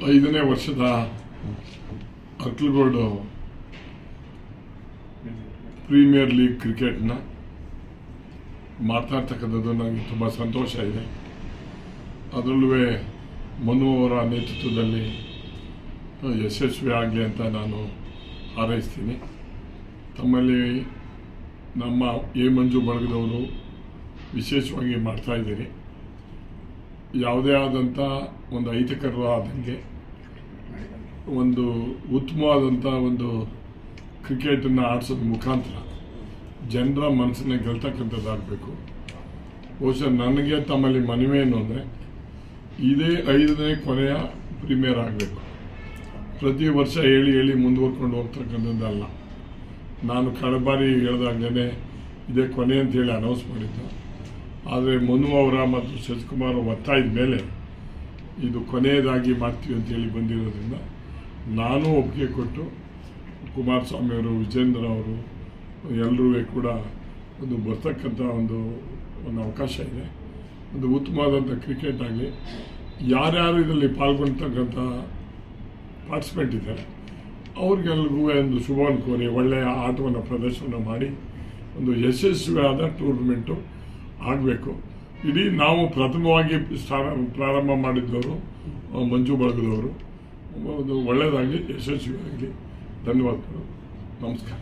5ನೇ ವರ್ಷದ Arkalgud premier league ಕ್ರಿಕೆಟ್ನ ಮಾತನಾಡ್ತಕ್ಕಂಥದ್ದು ನನಗೆ ತುಂಬ ಸಂತೋಷ ಇದೆ. ಅದರಲ್ಲೂ ಮನು ಅವರ ನೇತೃತ್ವದಲ್ಲಿ ಯಶಸ್ವಿ ಆಗಲಿ ಅಂತ ನಾನು ಹಾರೈಸ್ತೀನಿ. ತಮ್ಮಲ್ಲಿ ನಮ್ಮ ಮಂಜು ಬಳಗದವರು ವಿಶೇಷವಾಗಿ ಮಾಡ್ತಾಯಿದ್ದೀರಿ. ಯಾವುದೇ ಆದಂಥ ಒಂದು ಅಹಿತಕರವಾದಂಗೆ ಒಂದು ಉತ್ತಮವಾದಂಥ ಒಂದು ಕ್ರಿಕೆಟನ್ನು ಆಡಿಸೋದ್ರ ಮುಖಾಂತರ ಜನರ ಮನಸ್ಸನ್ನ ಗೆಲ್ತಕ್ಕಂಥದ್ದಾಗಬೇಕು. ಬಹುಶಃ ನನಗೆ ತಮ್ಮಲ್ಲಿ ಮನವಿ ಏನು ಅಂದರೆ ಇದೇ 5ನೇ ಕೊನೆಯ ಪ್ರೀಮಿಯರ್ ಆಗಬೇಕು. ಪ್ರತಿ ವರ್ಷ ಹೇಳಿ ಮುಂದುವರ್ಕೊಂಡು ಹೋಗ್ತಕ್ಕಂಥದ್ದಲ್ಲ. ನಾನು ಕಳೆದ ಬಾರಿ ಹೇಳಿದಾಗಲೇ ಇದೇ ಕೊನೆ ಅಂತೇಳಿ ಅನೌನ್ಸ್ ಮಾಡಿದ್ದೆ. ಆದರೆ ಮನು ಅವರ ಮತ್ತು ಶಶಿಕುಮಾರ್ ಒತ್ತಾಯದ ಮೇಲೆ ಇದು ಕೊನೆಯದಾಗಿ ಮಾಡ್ತೀವಿ ಅಂತೇಳಿ ಬಂದಿರೋದ್ರಿಂದ ನಾನು ಒಪ್ಪಿಗೆ ಕೊಟ್ಟು ಕುಮಾರಸ್ವಾಮಿ ಅವರು, ವಿಜೇಂದ್ರ ಅವರು ಎಲ್ಲರೂ ಕೂಡ ಒಂದು ಬರ್ತಕ್ಕಂಥ ಒಂದು ಅವಕಾಶ ಇದೆ. ಒಂದು ಉತ್ತಮವಾದಂಥ ಕ್ರಿಕೆಟ್ ಆಗಲಿ, ಯಾರ್ಯಾರು ಇದರಲ್ಲಿ ಪಾಲ್ಗೊಳ್ತಕ್ಕಂಥ ಪಾರ್ಟಿಸಿಪೆಂಟ್ ಇದ್ದಾರೆ ಅವ್ರಿಗೆಲ್ರಿಗೂ ಒಂದು ಶುಭವನ್ನು ಕೋರಿ ಒಳ್ಳೆಯ ಆಟವನ್ನು ಪ್ರದರ್ಶನ ಮಾಡಿ ಒಂದು ಯಶಸ್ವಿಯಾದ ಟೂರ್ನಮೆಂಟು ಆಗಬೇಕು. ಇಡೀ ನಾವು ಪ್ರಥಮವಾಗಿ ಪ್ರಾರಂಭ ಮಾಡಿದ್ದವರು ಮಂಜು ಬಳಗದವರು. ಒಂದು ಒಳ್ಳೆಯದಾಗಲಿ, ಯಶಸ್ವಿಯಾಗಲಿ. ಧನ್ಯವಾದಗಳು. ನಮಸ್ಕಾರ.